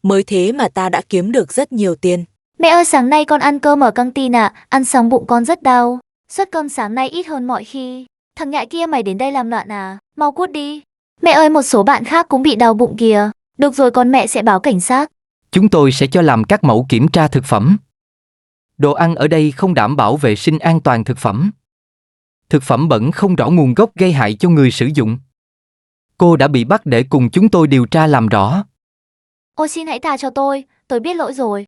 mới thế mà ta đã kiếm được rất nhiều tiền. Mẹ ơi, sáng nay con ăn cơm ở căng tin ạ, ăn xong bụng con rất đau. Suất cơm sáng nay ít hơn mọi khi. Thằng nhãi kia mày đến đây làm loạn à? Mau cút đi. Mẹ ơi, một số bạn khác cũng bị đau bụng kìa. Được rồi, con mẹ sẽ báo cảnh sát. Chúng tôi sẽ cho làm các mẫu kiểm tra thực phẩm. Đồ ăn ở đây không đảm bảo vệ sinh an toàn thực phẩm. Thực phẩm bẩn không rõ nguồn gốc gây hại cho người sử dụng. Cô đã bị bắt để cùng chúng tôi điều tra làm rõ. Ôi xin hãy tha cho tôi biết lỗi rồi.